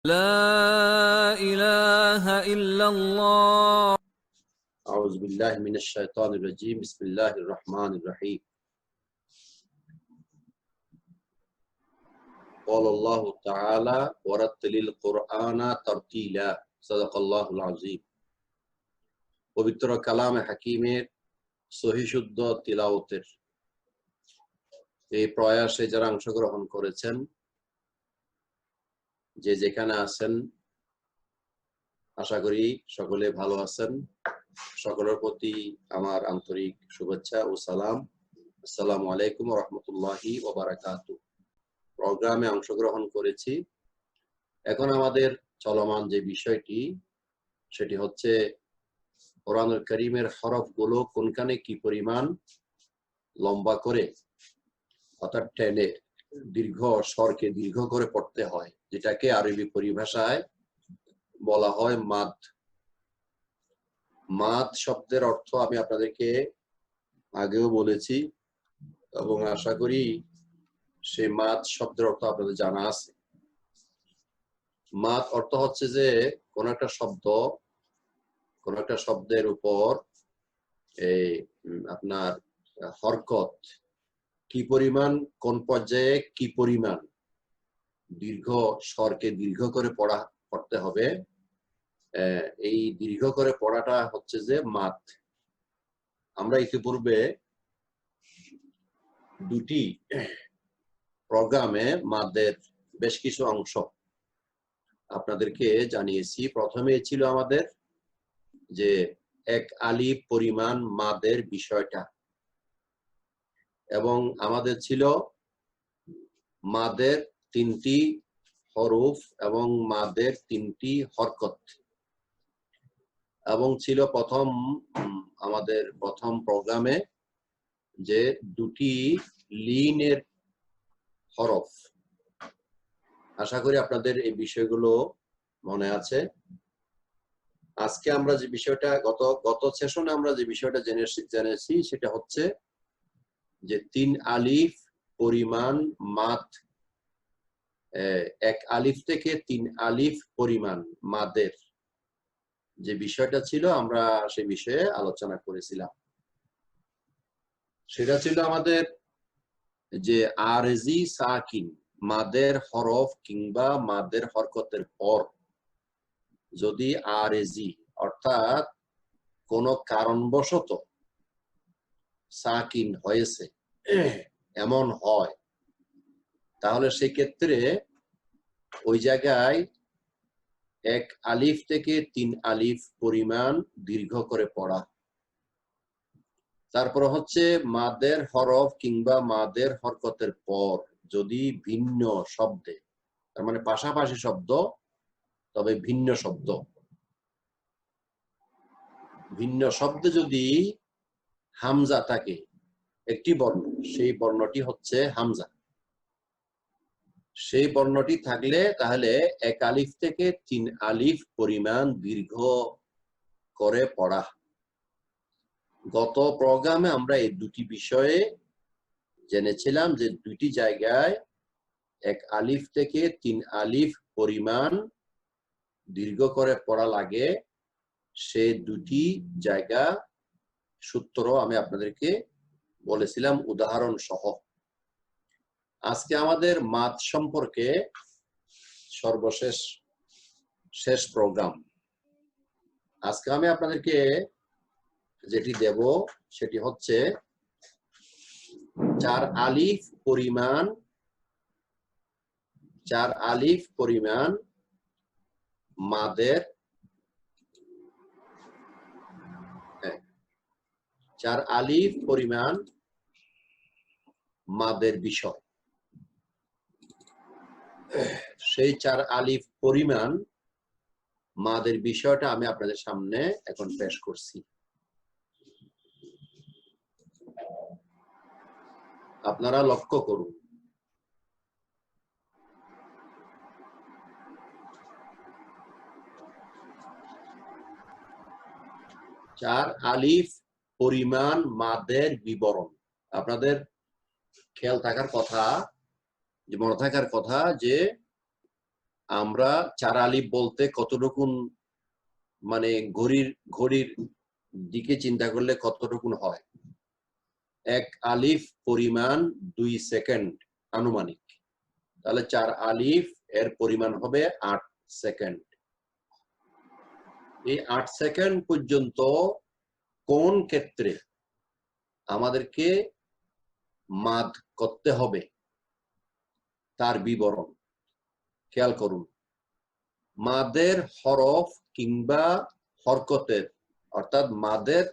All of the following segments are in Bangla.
لا إله إلا الله. أعوذ بالله من الشيطان الرجيم. بسم الله الرحمن الرحيم. قال الله تعالى ورتل القرآن ترتيلا صدق الله العظيم. পবিত্র কালামে হাকিমের সহি শুদ্ধ তিলাওয়াতের এই প্রয়াসে যারা অংশগ্রহণ করেছেন, যে যেখানে আছেন, আশা করি সকলে ভালো আছেন। সকলের প্রতি আমার আন্তরিক শুভেচ্ছা ও সালাম। আসসালামু আলাইকুম ওয়া রাহমাতুল্লাহি ওয়া বারাকাতুহু। প্রোগ্রামে অংশগ্রহণ করেছি। এখন আমাদের চলমান যে বিষয়টি, সেটি হচ্ছে কোরআনুল কারীমের হরফগুলো কোনখানে কি পরিমাণ লম্বা করে অর্থাৎ টেনে দীর্ঘ স্বরকে দীর্ঘ করে পড়তে হয়, যেটাকে আরবি পরিভাষায় বলা হয় মাদ। মাদ শব্দের অর্থ আমি আপনাদেরকে আগেও বলেছি এবং আশা করি সেই মাদ শব্দের অর্থ আপনাদের জানা আছে। মাদ অর্থ হচ্ছে যে কোন একটা শব্দের উপর এই আপনার হরকত কি পরিমাণ, কোন পর্যায়ে কি পরিমাণ দীর্ঘ স্বরকে দীর্ঘ করে পড়তে হবে, এই দীর্ঘ করে পড়াটা হচ্ছে যে মাদ। আমরা ইতিপূর্বে দুটি প্রোগ্রামে মাদের বেশ কিছু অংশ আপনাদেরকে জানিয়েছি। প্রথমে ছিল আমাদের যে এক আলিফ পরিমাণ মাদের বিষয়টা, এবং আমাদের ছিল মাদের তিনটি হরফ এবং মাদের তিনটি হরকত, এবং ছিল আমাদের প্রথম প্রোগ্রামে যে দুটি লিনের হরফ। আশা করি আপনাদের এই বিষয়গুলো মনে আছে। আজকে আমরা যে বিষয়টা গত সেশনে আমরা যে বিষয়টা জেনেছি সেটা হচ্ছে যে তিন আলিফ পরিমাণ মাদ, এক আলিফ থেকে তিন আলিফ পরিমাণ মাদের যে বিষয়টা ছিল, আমরা সেই বিষয়ে আলোচনা করেছিলাম। সেটা ছিল আমাদের যে আরজি সাকিন মাদের হরফ কিংবা মাদের হরকতের পর যদি আরজি অর্থাৎ কোন কারণবশত সাকিন হয়েছে এমন হয়, তাহলে সেক্ষেত্রে ওই জায়গায় এক আলিফ থেকে তিন আলিফ পরিমাণ দীর্ঘ করে পড়া। তারপর হচ্ছে মাদের হরফ কিংবা মাদের হরকতের পর যদি ভিন্ন শব্দে, তার মানে পাশাপাশি শব্দ তবে ভিন্ন শব্দে যদি হামজা থাকে, একটি বর্ণ, সেই বর্ণটি হচ্ছে হামজা, সেই বর্ণটি থাকলে তাহলে এক আলিফ থেকে তিন আলিফ পরিমাণ দীর্ঘ করে পড়া। গত প্রোগ্রামে আমরা এই দুটি বিষয়ে জেনেছিলাম যে দুটি জায়গায় এক আলিফ থেকে তিন আলিফ পরিমাণ দীর্ঘ করে পড়া লাগে। সে দুটি জায়গা সূত্র আমি আপনাদেরকে বলেছিলাম উদাহরণ সহ। আজকে আমাদের মাদ সম্পর্কে শেষ প্রোগ্রাম। আজকে আমি আপনাদেরকে যেটি দেব সেটি হচ্ছে চার আলিফ পরিমাণ মাদের, চার আলিফ পরিমাণ মাদের বিষয়। সেই চার আলিফ পরিমাণ মাদের বিষয়টা আমি আপনাদের সামনে এখন পেশ করছি। আপনারা লক্ষ্য করুন, চার আলিফ পরিমাণ মাদের বিবরণ। আপনাদের খেয়াল থাকার কথা, যে মনে থাকার কথা যে আমরা 4 আলিফ বলতে কতটুকুন মানে ঘড়ির দিকে চিন্তা করলে কতটুকুন হয়? 1 আলিফ পরিমাণ 2 সেকেন্ড আনুমানিক। তাহলে 4 আলিফ এর পরিমাণ হবে 8 সেকেন্ড। এই 8 সেকেন্ড পর্যন্ত কোন ক্ষেত্রে আমাদেরকে মাদ করতে হবে তার বিবরণ খেয়াল করুন। মাদের হরফ কিংবা হরকতের, অর্থাৎ মাদের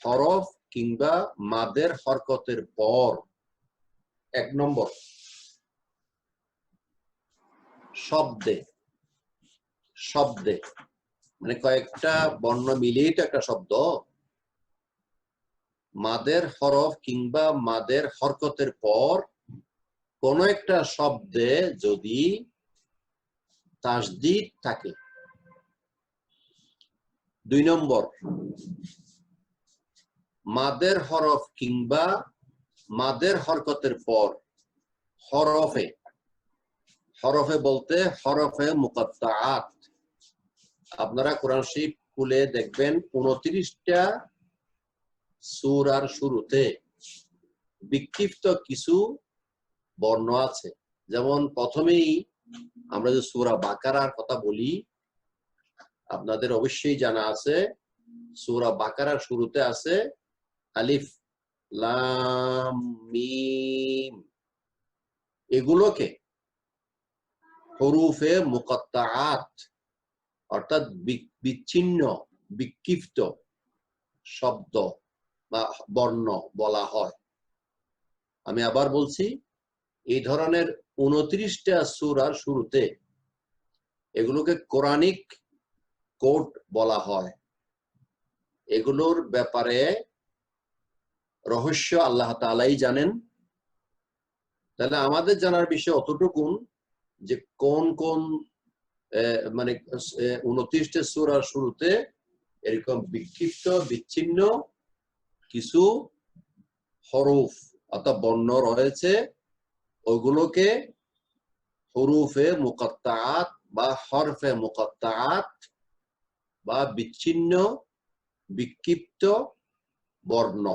হরফ কিংবা মাদের হরকতের পর 1 নম্বর শব্দে মানে কয়েকটা বর্ণ মিলিয়ে তো একটা শব্দ। মাদের হরফ কিংবা মাদের হরকতের পর কোন একটা শব্দে যদি তাসদীদ থাকে। 2 নম্বর মাদের হরফ কিংবা মাদের হরকতের পর হরফে বলতে হরফে মুকাত্তাআত। আপনারা কোরআন শরীফ খুলে দেখবেন 29টা সূরার শুরুতে বিক্ষিপ্ত কিছু বর্ণ আছে। যেমন প্রথমেই আমরা যে সূরা বাকারার কথা বলি, আপনাদের অবশ্যই জানা আছে সূরা বাকারার শুরুতে আছে আলিফ লাম মিম। এগুলোকে হুরুফে মুকাত্তাআত অর্থাৎ বিচ্ছিন্ন বিক্ষিপ্ত শব্দ বা বর্ণ বলা হয়। আমি আবার বলছি, এই ধরনের 29টা সূরার শুরুতে এগুলোকে কোরআনিক কোড বলা হয়। এগুলোর ব্যাপারে রহস্য আল্লাহ তাআলাই জানেন। তাহলে আমাদের জানার বিষয় অতটুকুন যে কোন কোন মানে 29টা সূরার শুরুতে এরকম বিক্ষিপ্ত বিচ্ছিন্ন কিছু হরফ অর্থাৎ বর্ণ রয়েছে, ওইগুলোকে হুরুফে মুকাত্তাআত বা হরফে মুকাত্তাআত বা বিচ্ছিন্ন বিক্ষিপ্ত বর্ণ।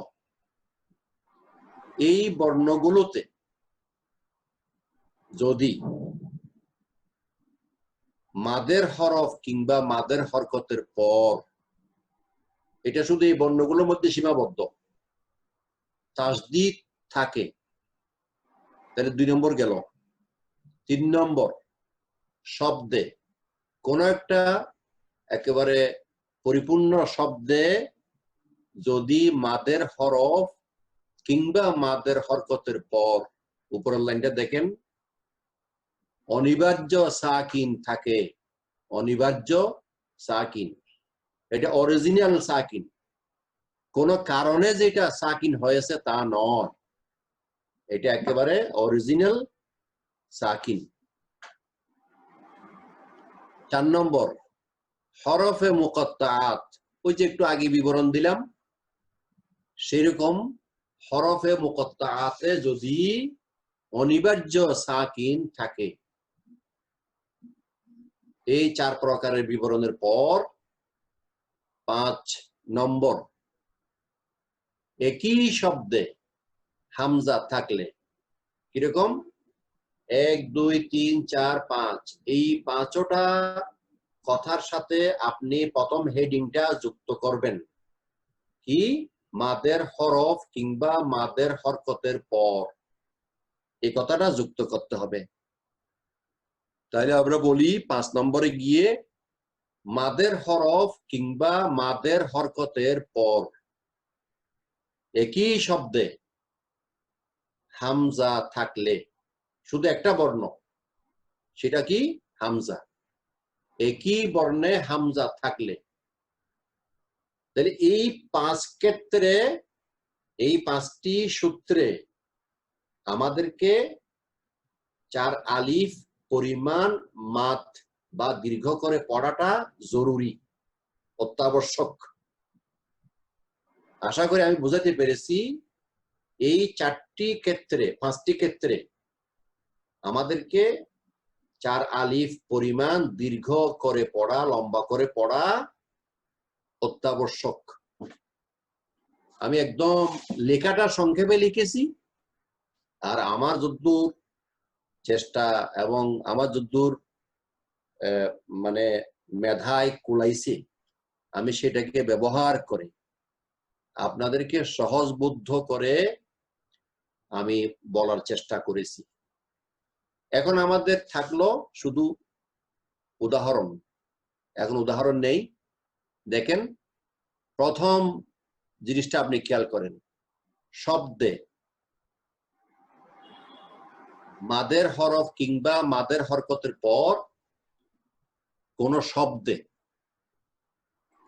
এই বর্ণগুলোতে যদি মাদের হরফ কিংবা মাদের হরকতের পর, এটা শুধু এই বর্ণগুলোর মধ্যে সীমাবদ্ধ, তাসদীদ থাকে, তাহলে 2 নম্বর গেল। 3 নম্বর শব্দে কোন একটা একেবারে পরিপূর্ণ শব্দে যদি মাদের হরফ কিংবা মাদের হরকতের পর, উপরের লাইনটা দেখেন, অনিবার্য সাকিন থাকে। অনিবার্য সাকিন, এটা অরিজিনাল সাকিন, কোন কারণে যেটা সাকিন হয়েছে তা নয়, এটা একেবারে অরিজিনাল সাকিন। 4 নম্বর হরফে মুকাত্তাআত, ওই যে একটু আগে বিবরণ দিলাম, সেরকম হরফে মুকাত্তাআতে যদি অনিবার্য সাকিন থাকে। এই 4 প্রকারের বিবরণের পর 5 নম্বর একই শব্দে হামজা থাকলে। কিরকম? 1 2 3 4 5, এই 5টা কথার সাথে আপনি প্রথম হেডিংটা যুক্ত করবেন কি? মাদের হরফ কিংবা মাদের হরকতের পর, এই কথাটা যুক্ত করতে হবে। তাহলে আমরা বলি 5 নম্বরে গিয়ে মাদের হরফ কিংবা মাদের হরকতের পর একই শব্দে হামজা থাকলে, শুধু একটা বর্ণ, সেটা কি? হামজা। একই বর্ণে হামজা থাকলে, তাহলে এই 5 ক্ষেত্রে, এই 5টি সূত্রে আমাদেরকে 4 আলিফ পরিমাণ মাদ বা দীর্ঘ করে পড়াটা জরুরি, অত্যাবশ্যক। আশা করি আমি বোঝাতে পেরেছি। এই 4টি ক্ষেত্রে, 5টি ক্ষেত্রে আমাদেরকে 4 আলিফ পরিমাণ দীর্ঘ করে পড়া, লম্বা করে পড়া অত্যাবশ্যক। আমি একদম লেখাটা সংক্ষেপে লিখেছি, আর আমার যদ্দূর চেষ্টা এবং আমার যদ্দূর মানে মেধায় কুলাইছে, আমি সেটাকে ব্যবহার করে আপনাদেরকে সহজবোধ্য করে আমি বলার চেষ্টা করেছি। এখন আমাদের থাকলো শুধু উদাহরণ। এখন উদাহরণ নেই। দেখেন, প্রথম জিনিসটা আপনি খেয়াল করেন, শব্দে মাদের হরফ কিংবা মাদের হরকতের পর কোন শব্দে,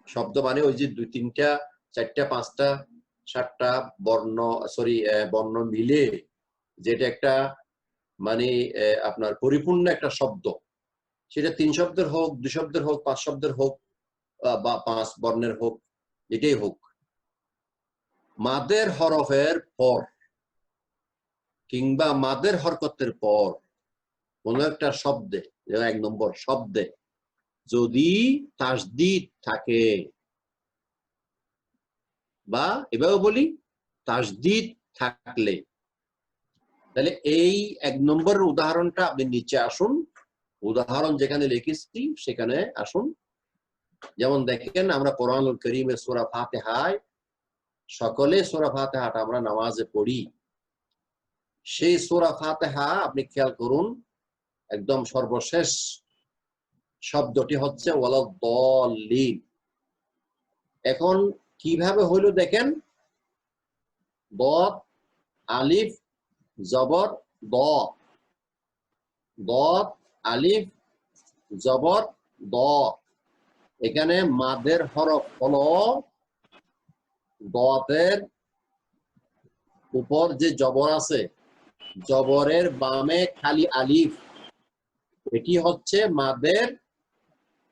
শব্দ মানে ওই যে 2, 3টা 4টা 5টা 7টা বর্ণ মিলে যেটা একটা মানে আপনার পরিপূর্ণ একটা শব্দ, সেটা 3 শব্দের হোক, 2 শব্দের হোক, 5 শব্দের হোক বা 5 বর্ণের হোক, এটাই হোক, মাদের হরফের পর কিংবা মাদের হরকতের পর কোন একটা শব্দে, 1 নম্বর শব্দে যদি তাসদীদ থাকে, বা এভাবে বলি তাসদীদ থাকলে, তাহলে এই 1 নম্বরের উদাহরণটা আপনি নিচে আসুন, উদাহরণ যেখানে লিখেছি সেখানে আসুন। যেমন দেখেন, আমরা কোরআনুল কারীমের সূরা ফাতিহায় সকলে সূরা ফাতিহাটা আমরা নামাজে পড়ি। সেই সূরা ফাতিহা আপনি খেয়াল করুন, একদম সর্বশেষ শব্দটি হচ্ছে ওয়ালাদ-দাল্লিন। এখন কিভাবে হইল দেখেন, দদ আলিফ জবর দ, দদ আলিফ জবর দ। এখানে মাদের হরফ হলো দদের উপর যে জবর আছে, জবরের বামে খালি আলিফ, এটি হচ্ছে মাদের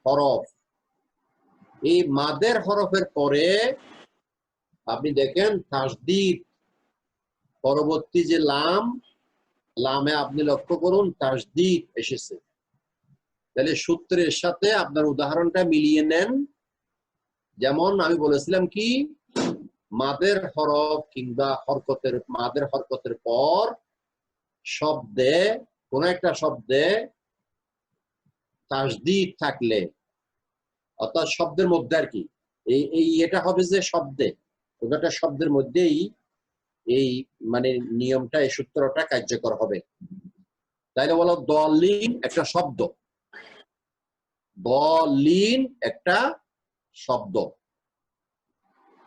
হরফ। এই মাদের হরফের পরে আপনি দেখেন তাসদীদ, পরবর্তী যে লাম, লামে আপনি লক্ষ্য করুন তাসদীদ এসেছে। তাহলে সূত্রের সাথে আপনার উদাহরণটা মিলিয়ে নেন। যেমন আমি বলেছিলাম কি, মাদের হরফ কিংবা মাদের হরকতের পর শব্দে, কোন একটা শব্দে তাসদীদ থাকলে, অর্থাৎ শব্দের মধ্যে আর কি, এটা হবে যে শব্দে, কোন একটা শব্দের মধ্যেই এই মানে নিয়মটা, এই সূত্রটা কার্যকর হবে। তাইলে বলো দলিন একটা শব্দ, দলিন একটা শব্দ,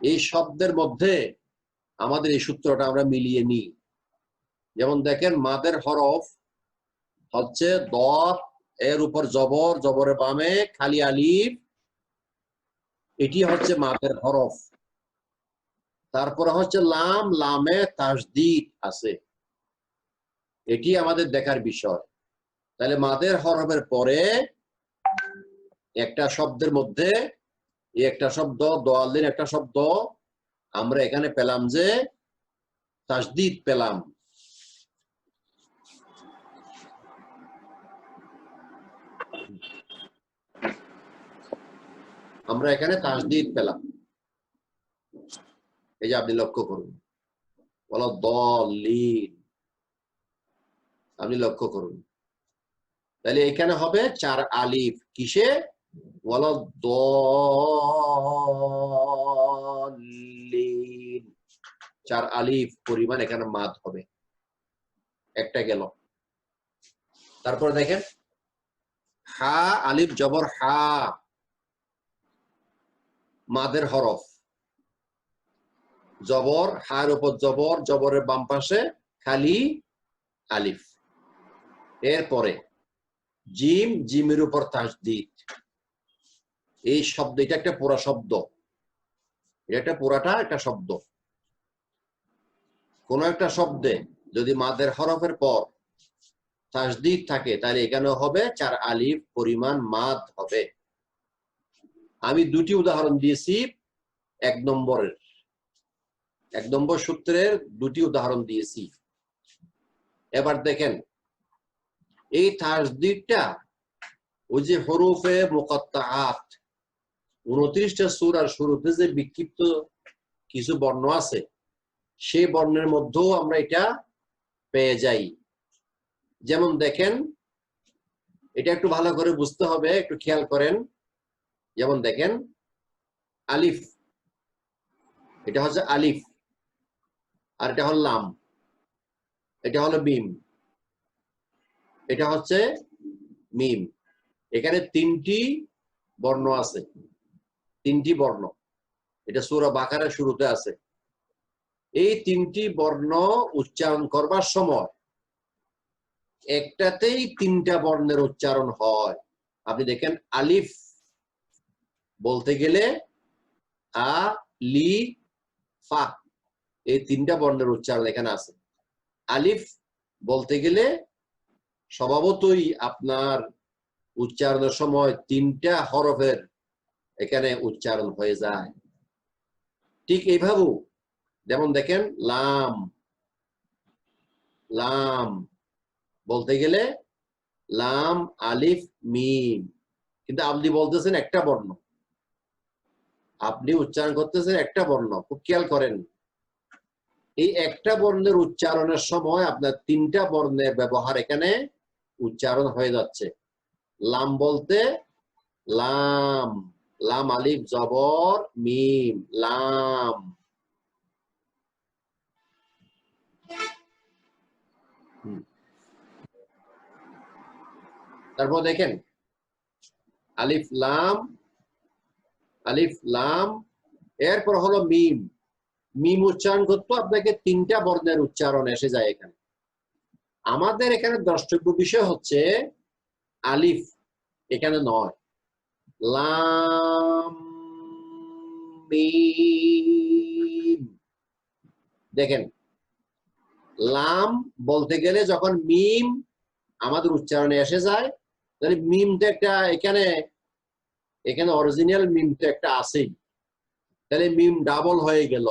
এই শব্দের মধ্যে আমাদের এই সূত্রটা আমরা মিলিয়ে নিই। যেমন দেখেন, মাদের হরফ হচ্ছে দদ, এর উপর জবর, জবরের বামে খালি আলিফ, এটি হচ্ছে মাদের হরফ। তারপরে হচ্ছে লাম, লামে তাসদীদ আছে, এটি আমাদের দেখার বিষয়। তাহলে মাদের হরফের পরে একটা শব্দের মধ্যে, একটা শব্দ দোয়ালিন একটা শব্দ, আমরা এখানে পেলাম যে তাসদীদ পেলাম। আমরা এখানে তাসদীদ পেলাম, এই যে আপনি লক্ষ্য করুন, বলো দলিন, আপনি লক্ষ্য করুন। তাহলে এখানে হবে 4 আলিফ, কিসে? বলো দলিন, 4 আলিফ পরিমাণ এখানে মাদ হবে। একটা গেল। তারপর দেখেন, হা আলিফ জবর হা, মাদের হরফ, জবর, হার উপর জবর, জবরের বাম পাশে খালি আলিফ, এরপরে জিম, জিমের উপর তাসদীদ। এই শব্দ, এটা একটা পুরা শব্দ, এটা পুরাটা একটা শব্দ। কোন একটা শব্দে যদি মাদের হরফের পর তাসদীদ থাকে, তাহলে এখানে হবে 4 আলিফ পরিমাণ মাদ হবে। আমি 2টি উদাহরণ দিয়েছি, 1 নম্বর সূত্রের 2টি উদাহরণ দিয়েছি। এবার দেখেন, এই তাসদীদটা ওই যে হরফে মুকাত্তাআত 29টা সূরার শুরুতে যে বিক্ষিপ্ত কিছু বর্ণ আছে সেই বর্ণের মধ্যেও আমরা এটা পেয়ে যাই। যেমন দেখেন, এটা একটু ভালো করে বুঝতে হবে, একটু খেয়াল করেন। যেমন দেখেন আলিফ, এটা হচ্ছে আলিফ, আর এটা হল লাম, এটা হলো মিম, এটা হচ্ছে মিম। এখানে তিনটি বর্ণ আছে, তিনটি বর্ণ। এটা সূরা বাকারার শুরুতে আছে। এই তিনটি বর্ণ উচ্চারণ করবার সময় একটাতেই তিনটা বর্ণের উচ্চারণ হয়। আপনি দেখেন আলিফ বলতে গেলে আ লি ফা, এই তিনটা বর্ণের উচ্চারণ এখানে আছে। আলিফ বলতে গেলে স্বভাবতই আপনার উচ্চারণের সময় তিনটা হরফের এখানে উচ্চারণ হয়ে যায়। ঠিক এইভাবে যেমন দেখেন লাম, লাম বলতে গেলে লাম আলিফ মিম, কিন্তু আপনি বলতেছেন একটা বর্ণ, আপনি উচ্চারণ করতেছেন একটা বর্ণ। খুব খেয়াল করেন, এই একটা বর্ণের উচ্চারণের সময় আপনার তিনটা বর্ণের ব্যবহার এখানে উচ্চারণ হয়ে যাচ্ছে। লাম বলতে লাম, লাম আলিফ জবর মিম, লাম। তারপর দেখেন আলিফ লাম, আলিফ লাম, এরপর হলো মিম। মিম উচ্চারণ করতে আপনাকে তিনটা বর্ণের উচ্চারণ এসে যায় এখানে। আমাদের এখানে দ্রষ্টব্য বিষয় হচ্ছে আলিফ এখানে নয়, লাম মিম। দেখেন লাম বলতে গেলে যখন মিম আমাদের উচ্চারণে এসে যায়, তাহলে মিমটা একটা এখানে, এখানে অরিজিনাল মিমটা একটা আছেই, তাহলে মিম ডাবল হয়ে গেল।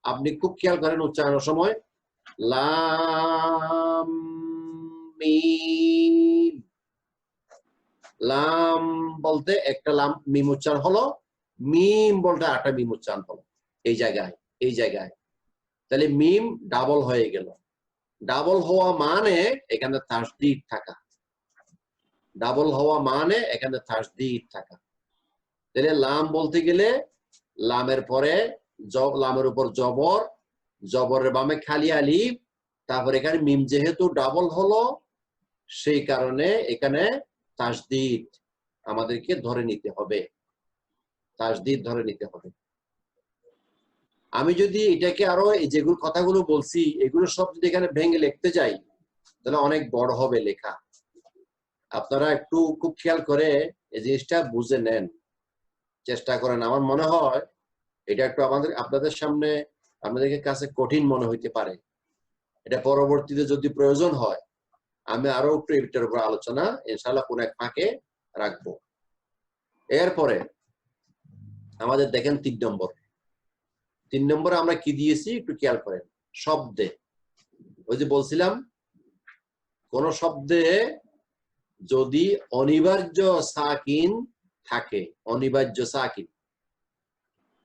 আপনি খুব খেয়াল করেন উচ্চারণের সময় লাম মিম, লাম বলতে একটা লাম মিম উচ্চারণ হলো, মিম বলতে আরেকটা মিম উচ্চারণ হলো এই জায়গায়, এই জায়গায়। তাহলে মিম ডাবল হয়ে গেল। ডাবল হওয়া মানে এখানে তাসদীদ থাকা, ডাবল হওয়া মানে এখানে তাসদীদ থাকা। তাহলে লাম বলতে গেলে লামের পরে লামের উপর জবর, জবরের বামে খালি আলিফ, তারপর এখানে মিম যেহেতু ডাবল হলো সেই কারণে এখানে তাসদীদ আমাদেরকে ধরে নিতে হবে, তাসদীদ ধরে নিতে হবে। আমি যদি এটাকে আরো যেগুলো কথাগুলো বলছি এগুলো সব যদি এখানে ভেঙে লিখতে যাই তাহলে অনেক বড় হবে লেখা। আপনারা একটু খুব খেয়াল করে এই জিনিসটা বুঝে নেন, চেষ্টা করেন। আমার মনে হয় এটা একটু আপনাদের সামনে, আপনাদের কাছে কঠিন মনে হইতে পারে। এটা পরবর্তীতে যদি প্রয়োজন হয় আমি আরো একটু এটার উপর আলোচনা ইনশাআল্লাহ কোন এক ফাঁকে রাখবো। এরপরে আমাদের দেখেন 3 নম্বর, 3 নম্বরে আমরা কি দিয়েছি একটু খেয়াল করেন। শব্দে, ওই যে বলছিলাম কোন শব্দে যদি অনিবার্য সাকিন থাকে, অনিবার্য সাকিন,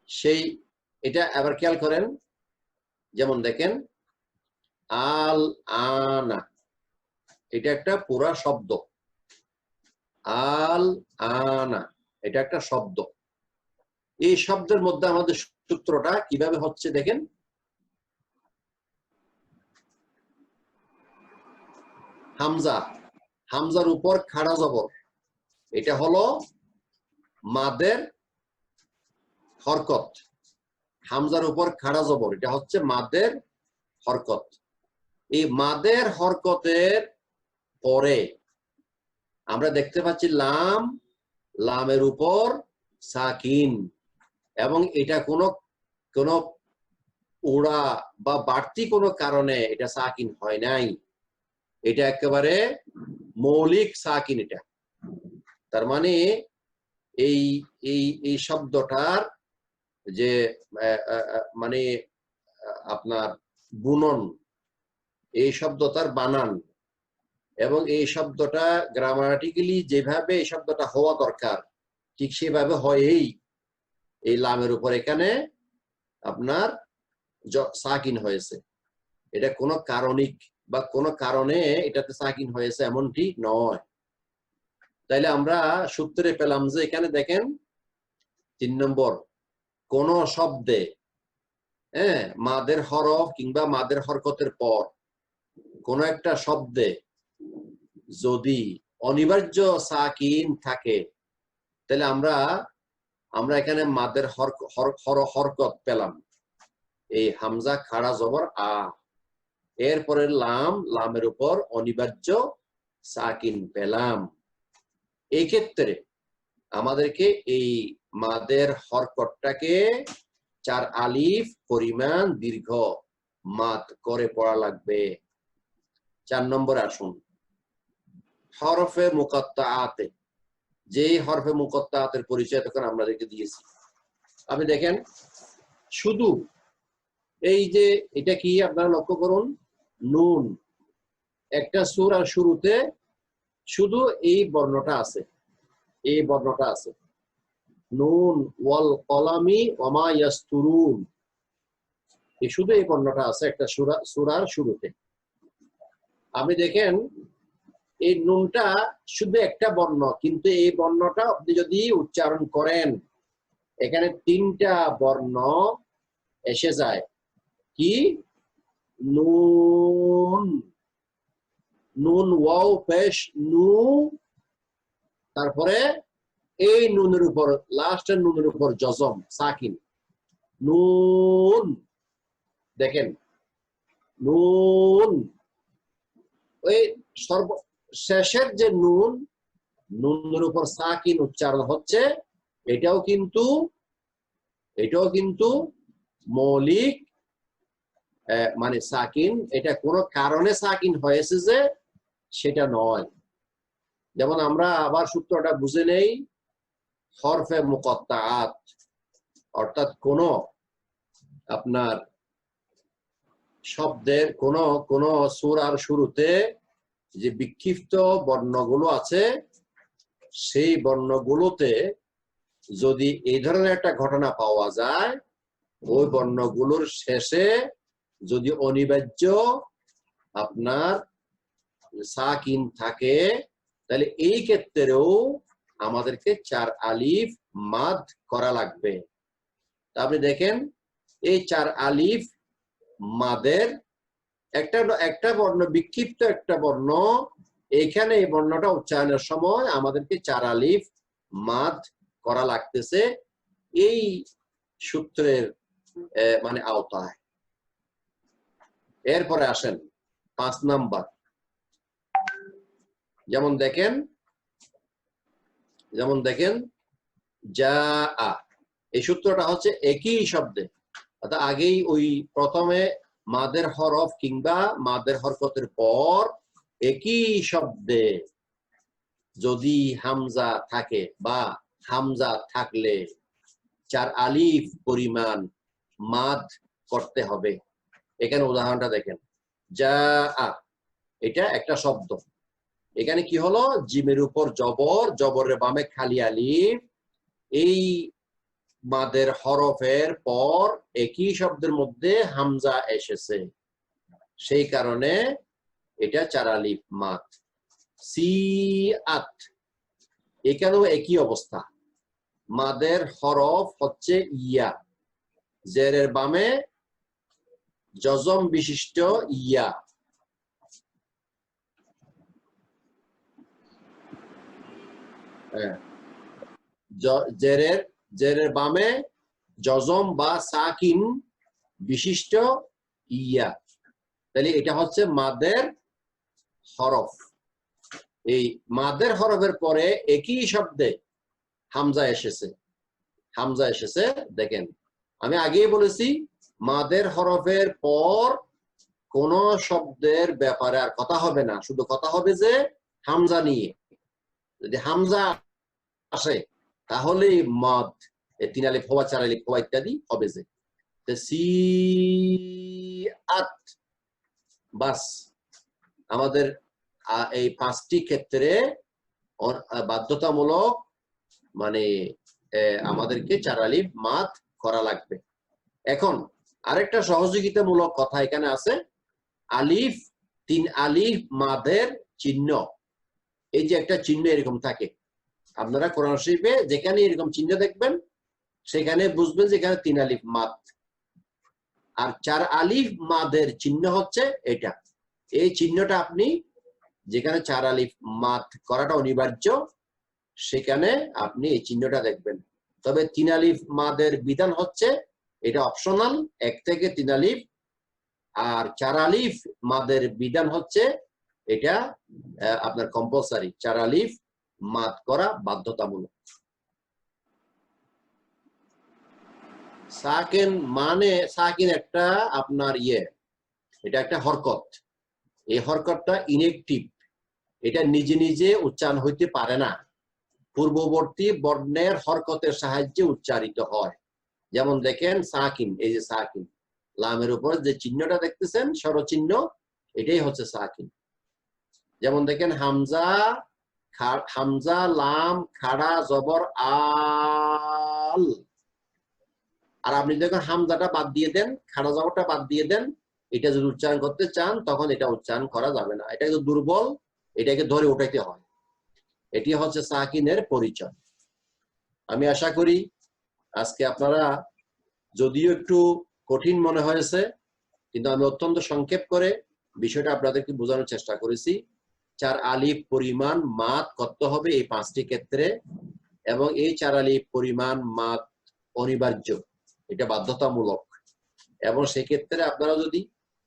সেই এটা আবার খেয়াল করেন। যেমন দেখেন আল আনা, এটা একটা পুরা শব্দ। আল আনা এটা একটা শব্দ। এই শব্দের মধ্যে আমাদের সূত্রটা কিভাবে হচ্ছে দেখেন। হামজা, হামজার উপর খাড়া জবর, এটা হলো মাদের হরকত। হামজার উপর খাড়া জবর এটা হচ্ছে মাদের হরকত। এই মাদের হরকতের পরে আমরা দেখতে পাচ্ছি লাম, লামের উপর সাকিন, এবং এটা কোন উড়া বা বাড়তি কোনো কারণে এটা সাকিন হয় নাই, এটা একেবারে মৌলিক সাকিন। এটা তার মানে এই এই এই শব্দটার যে মানে আপনার বুনন, এই শব্দটার বানান এবং এই শব্দটা গ্রামাটিক্যালি যেভাবে এই শব্দটা হওয়া দরকার ঠিক সেভাবে হয়েই এই লামের উপর এখানে আপনার সাকিন হয়েছে। এটা কোনো কারণিক বা কোনো কারণে এটাতে সাকিন হয়েছে এমনটি নয়। তাইলে আমরা সূত্রে পেলাম যে এখানে দেখেন 3 নম্বর, কোন শব্দে মাদের হরফ কিংবা মাদের হরকতের পর কোন একটা শব্দে যদি অনিবার্য সাকিন থাকে তাহলে আমরা এখানে মাদের হরকত পেলাম এই হামজা খাড়া জবর আ, এরপরে লামের উপর অনিবার্য সাকিন পেলাম। এই ক্ষেত্রে আমাদেরকে এই মাদের হরকতটাকে 4 আলিফ পরিমাণ দীর্ঘ মাদ করে পড়া লাগবে। 4 নম্বরে আসুন, হরফে মুকাত্তাআতে। যেই হরফে মুকাত্তাআতের পরিচয় তখন আমরা দিয়েছি। আপনি দেখেন শুধু এই যে এটা কি আপনারা লক্ষ্য করুন, নুন, একটা সূরার শুরুতে শুধু এই বর্ণটা আছে, এই বর্ণটা আছে, নুন ওয়াল কলামি ওমা ইয়াসতুরুন, এই শুধু এই বর্ণটা আছে একটা সূরার শুরুতে। আপনি দেখেন এই নুনটা শুধু একটা বর্ণ, কিন্তু এই বর্ণটা আপনি যদি উচ্চারণ করেন এখানে 3টা বর্ণ এসে যায়। কি? নুন, নুন ওয়াও পেশ নু, তারপরে এই নুনের উপর লাস্টের নুনের উপর জজম সাকিন, নুন। দেখেন নুন, ওই শেষের যে নুন, নুনের উপর সাকিন উচ্চারণ হচ্ছে, এটাও কিন্তু মৌলিক মানে সাকিন, এটা কোনো কারণে সাকিন হয়েছে যে সেটা নয়। যেমন আমরা আবার সূত্রটা বুঝে নেই, হরফে মুকাত্তাআত অর্থাৎ কোন আপনার শব্দের কোন সূরার শুরুতে যে বিক্ষিপ্ত বর্ণগুলো আছে সেই বর্ণগুলোতে যদি এই ধরনের একটা ঘটনা পাওয়া যায়, ওই বর্ণগুলোর শেষে যদি অনিবার্য আপনার সাকিন থাকে তাহলে এই ক্ষেত্রেও আমাদেরকে 4 আলিফ মাদ করা লাগবে। আপনি দেখেন এই 4 আলিফ মাদের একটা বর্ণ, বিক্ষিপ্ত একটা বর্ণ, এইখানে এই বর্ণটা উচ্চারণের সময় আমাদেরকে 4 আলিফ মাদ করা লাগতেছে এই সূত্রের মানে আওতায়। এরপরে আসেন 5 নাম্বার। যেমন দেখেন যা আ, এই সূত্রটা হচ্ছে একই শব্দে, অর্থাৎ আগেই ওই প্রথমে মাদের হরফ কিংবা মাদের হরকতের পর একই শব্দে যদি হামজা থাকে বা হামজা থাকলে 4 আলিফ পরিমাণ মাদ করতে হবে। এখানে উদাহরণটা দেখেন, যা আ, এটা একটা শব্দ, এখানে কি হলো, জিমের উপর জবর, জবরের বামে খালি আলিফ, এই মাদের হরফের পর একই শব্দের মধ্যে হামজা এসেছে, সেই কারণে এটা 4 আলিফ মাদ। সিআত, এখানেও একই অবস্থা, মাদের হরফ হচ্ছে ইয়া, জেরের বামে জজম বিশিষ্ট ইয়া, জেরের বামে জজম বা সাকিন বিশিষ্ট ইয়া, তাহলে এটা হচ্ছে মাদের হরফ। এই মাদের হরফের পরে একই শব্দে হামজা এসেছে। দেখেন আমি আগেই বলেছি, মাদের হরফের পর কোন শব্দের ব্যাপারে আর কথা হবে না, শুধু কথা হবে যে হামজা নিয়ে। যদি হামজা আসে তাহলে মাদ 3 আলিফ হওয়া, 4 আলিফ হওয়া ইত্যাদি হবে। যে সিআত, বাস আমাদের এই 5টি ক্ষেত্রে বাধ্যতামূলক মানে আমাদেরকে 4 আলিফ মাদ করা লাগবে। এখন আরেকটা সহযোগিতামূলক কথা এখানে আছে, আলিফ 3 আলিফ মাদের চিহ্ন, এই যে একটা চিহ্ন এরকম থাকে, আপনারা কোরআন শরীফে যেখানে এরকম চিহ্ন দেখবেন সেখানে বুঝবেন যে এখানে 3 আলিফ মাদ। আর 4 আলিফ মাদের চিহ্ন হচ্ছে এটা, এই চিহ্নটা আপনি যেখানে 4 আলিফ মাদ করাটা অনিবার্য সেখানে আপনি এই চিহ্নটা দেখবেন। তবে 3 আলিফ মাদের বিধান হচ্ছে এটা অপশনাল, 1 থেকে 3 আলিফ। আর 4 আলিফ মাদের বিধান হচ্ছে এটা আপনার কম্পালসারি, 4 আলিফ মাদ করা বাধ্যতামূলক। সাকিন মানে সাকিন একটা আপনার এটা একটা হরকত, এই হরকতটা ইনএক্টিভ, এটা নিজে নিজে উচ্চারণ হইতে পারে না, পূর্ববর্তী বর্ণের হরকতের সাহায্যে উচ্চারিত হয়। যেমন দেখেন সাকিন, এই যে সাকিন, লামের উপর যে চিহ্নটা দেখতেছেন স্বরচিহ্ন, এটাই হচ্ছে সাকিন। যেমন দেখেন হামজা, হামজা লাম খাড়া জবর আল, আর আপনি যখন হামজাটা বাদ দিয়ে দেন, খাড়া জবরটা বাদ দিয়ে দেন, এটা যদি উচ্চারণ করতে চান তখন এটা উচ্চারণ করা যাবে না, এটা কিন্তু দুর্বল, এটাকে ধরে উঠাইতে হয়। এটি হচ্ছে সাকিনের পরিচয়। আমি আশা করি আজকে আপনারা, যদিও একটু কঠিন মনে হয়েছে, কিন্তু আমি অত্যন্ত সংক্ষেপ করে বিষয়টা আপনাদেরকে বোঝানোর চেষ্টা করেছি। 4 আলিফ পরিমাণ মাদ করতে হবে এই 5টি ক্ষেত্রে, এবং এই 4 আলিফ পরিমাণ মাদ অনিবার্য, এটা বাধ্যতামূলক। এবং সেক্ষেত্রে আপনারা যদি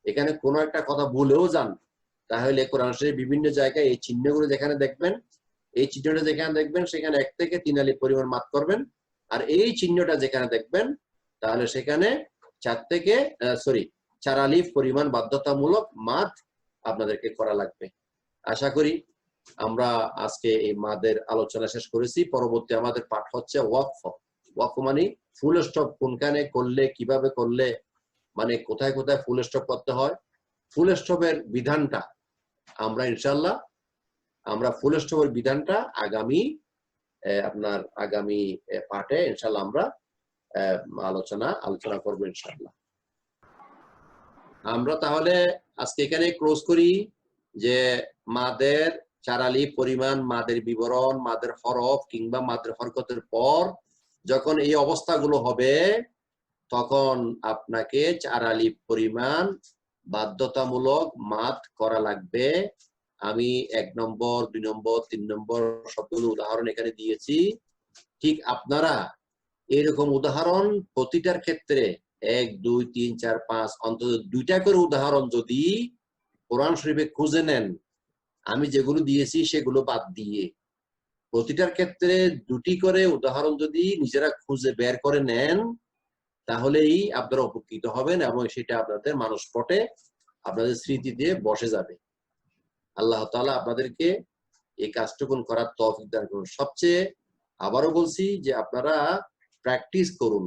এখানে কোনো একটা কথা ভুলেও যান, তাহলে কোরআন শরীফের বিভিন্ন জায়গায় এই চিহ্নগুলো যেখানে দেখবেন, এই চিহ্নটা যেখানে দেখবেন সেখানে 1 থেকে 3 আলিফ পরিমাণ মাদ করবেন, আর এই চিহ্নটা যেখানে দেখবেন তাহলে সেখানে 4 আলিফ পরিমাণ বাধ্যতামূলক মাদ আপনাদেরকে করা লাগবে। আশা করি আমরা আজকে এই মাদের আলোচনা শেষ করেছি। পরবর্তী আমাদের পাঠ হচ্ছে ওয়াকফ। ওয়াকফ মানে ফুল স্টপ কোনখানে করলে, কিভাবে করলে, মানে কোথায় কোথায় ফুল স্টপ করতে হয়, ফুল স্টপের বিধানটা আমরা ইনশাল্লাহ ফুল স্টপের বিধানটা আগামী পাঠে ইনশাল্লাহ আমরা আলোচনা করবো ইনশাল্লাহ। আমরা তাহলে আজকে এখানে ক্লোজ করি যে মাদের 4 আলিফ পরিমাণ মাদের বিবরণ, মাদের হরফ কিংবা মাদের হরকতের পর যখন এই অবস্থাগুলো হবে তখন আপনাকে 4 আলিফ পরিমাণ বাধ্যতামূলক মাদ করা লাগবে। আমি 1 নম্বর 2 নম্বর 3 নম্বর সবগুলো উদাহরণ এখানে দিয়েছি। ঠিক আপনারা এরকম উদাহরণ প্রতিটার ক্ষেত্রে 1 2 3 4 5 অন্তত 2টা করে উদাহরণ যদি কোরআন শরীফে খুঁজে নেন, আমি যেগুলো দিয়েছি সেগুলো বাদ দিয়ে প্রতিটার ক্ষেত্রে 2টি করে উদাহরণ যদি নিজেরা খুঁজে বের করে নেন, তাহলেই আপনারা উপকৃত হবেন এবং সেটা আপনাদের মানসপটে, আপনাদের স্মৃতিতে বসে যাবে। আল্লাহ তাআলা আপনাদেরকে এই কাজটুকু করার তৌফিক দান করুন। সবচেয়ে আবারও বলছি যে আপনারা প্র্যাকটিস করুন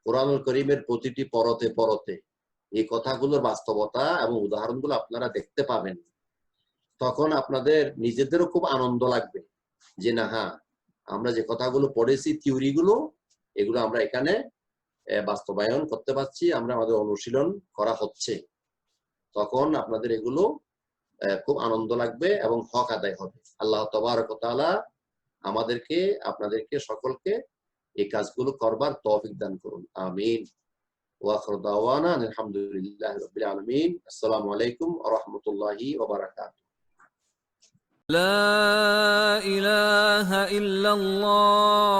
কোরআনুল কারীমের প্রতিটি পরতে পরতে, এই কথাগুলোর বাস্তবতা এবং উদাহরণগুলো আপনারা দেখতে পাবেন। তখন আপনাদের নিজেদেরও খুব আনন্দ লাগবে যে না, হ্যাঁ, আমরা যে কথাগুলো পড়েছি, থিওরিগুলো, এগুলো আমরা এখানে বাস্তবায়ন করতে পারছি, আমরা আমাদের অনুশীলন করা হচ্ছে। তখন আপনাদের এগুলো খুব আনন্দ লাগবে এবং হক আদায় হবে। আল্লাহ তাবারক ওয়া তাআলা আমাদেরকে, আপনাদেরকে সকলকে এই কাজগুলো করবার তৌফিক দান করুন। আমিন। ওয়া আখিরু দাওয়ানা আলহামদুলিল্লাহি রাব্বিল আলামিন। আসসালামু আলাইকুম ওয়া রাহমাতুল্লাহি ওয়া বারাকাতুহু। لا إله إلا الله